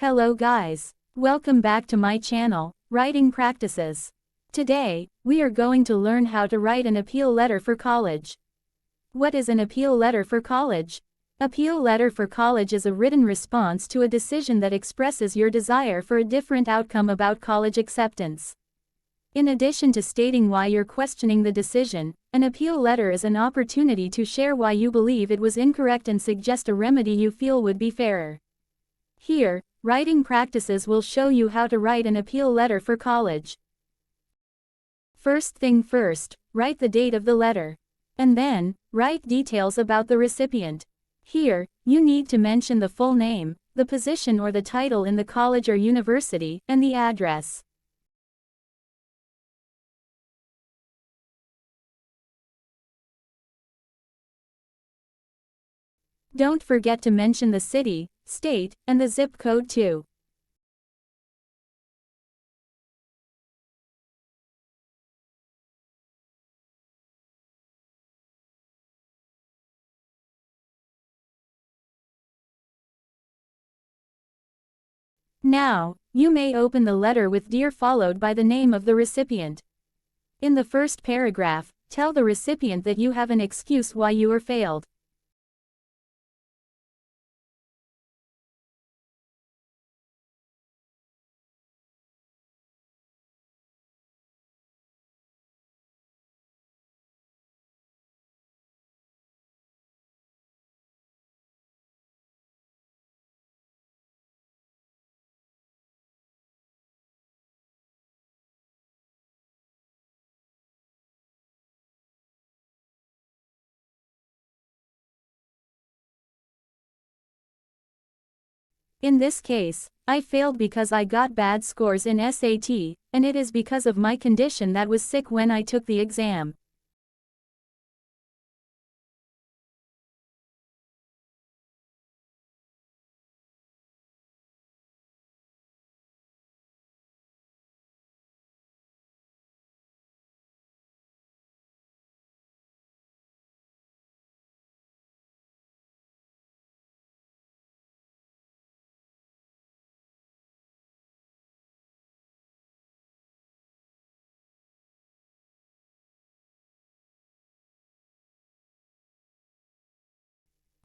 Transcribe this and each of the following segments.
Hello guys. Welcome back to my channel, Writing Practices. Today, we are going to learn how to write an appeal letter for college. What is an appeal letter for college? Appeal letter for college is a written response to a decision that expresses your desire for a different outcome about college acceptance. In addition to stating why you're questioning the decision, an appeal letter is an opportunity to share why you believe it was incorrect and suggest a remedy you feel would be fairer. Here, Writing Practices will show you how to write an appeal letter for college. First thing first, write the date of the letter. And then, write details about the recipient. Here, you need to mention the full name, the position or the title in the college or university, and the address. Don't forget to mention the city, state, and the zip code too. Now, you may open the letter with "Dear" followed by the name of the recipient. In the first paragraph, tell the recipient that you have an excuse why you were failed. In this case, I failed because I got bad scores in SAT, and it is because of my condition that was sick when I took the exam.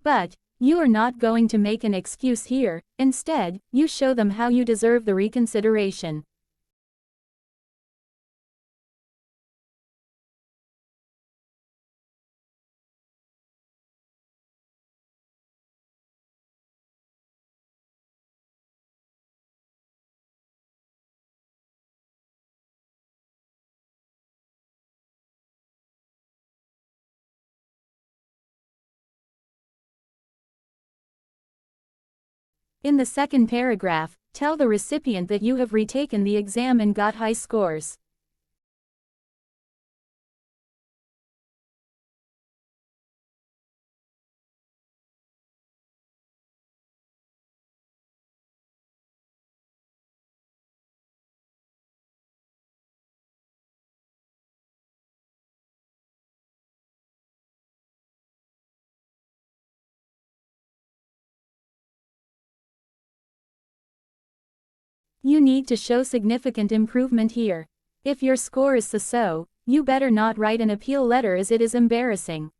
But, you are not going to make an excuse here. Instead, you show them how you deserve the reconsideration. In the second paragraph, tell the recipient that you have retaken the exam and got high scores. You need to show significant improvement here. If your score is so, you better not write an appeal letter as it is embarrassing.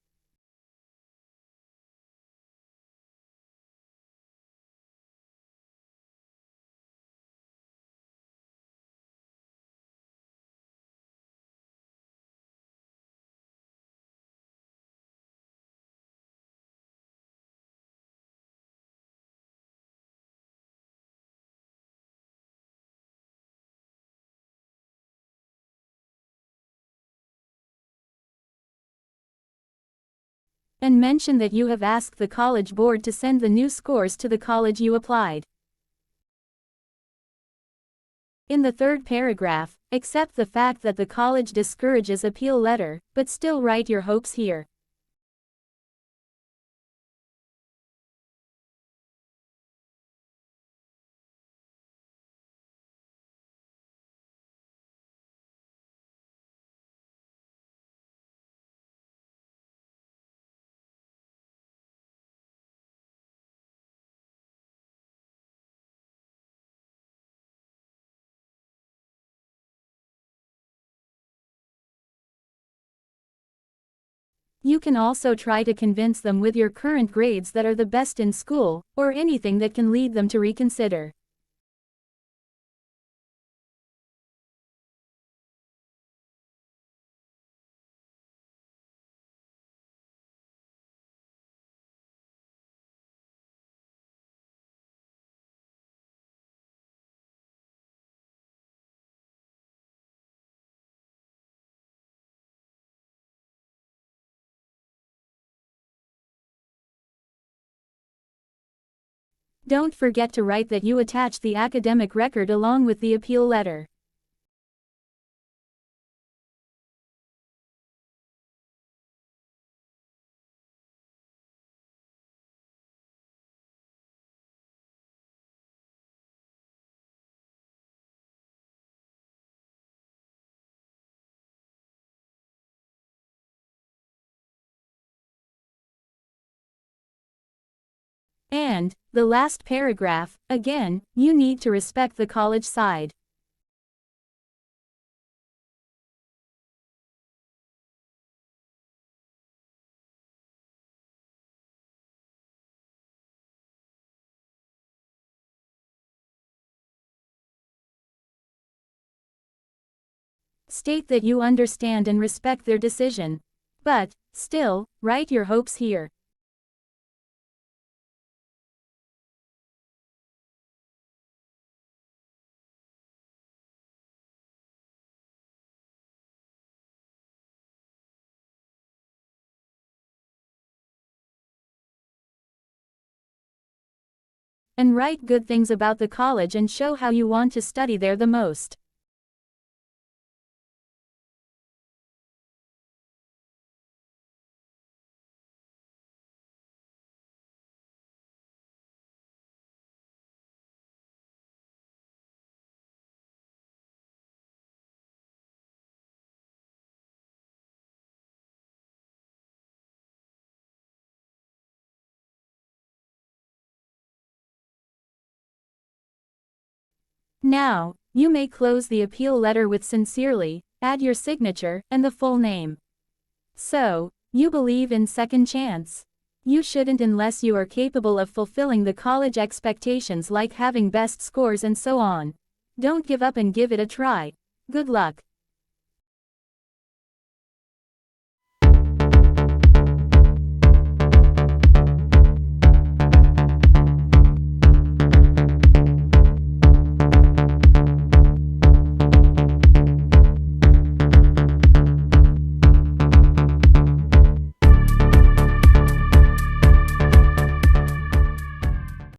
And mention that you have asked the college board to send the new scores to the college you applied. In the third paragraph, accept the fact that the college discourages appeal letter, but still write your hopes here. You can also try to convince them with your current grades that are the best in school, or anything that can lead them to reconsider. Don't forget to write that you attach the academic record along with the appeal letter. And, the last paragraph, again, you need to respect the college side. State that you understand and respect their decision. But, still, write your hopes here. And write good things about the college and show how you want to study there the most. Now, you may close the appeal letter with "sincerely," add your signature, and the full name. So, you believe in second chance? You shouldn't unless you are capable of fulfilling the college expectations like having best scores and so on. Don't give up and give it a try. Good luck.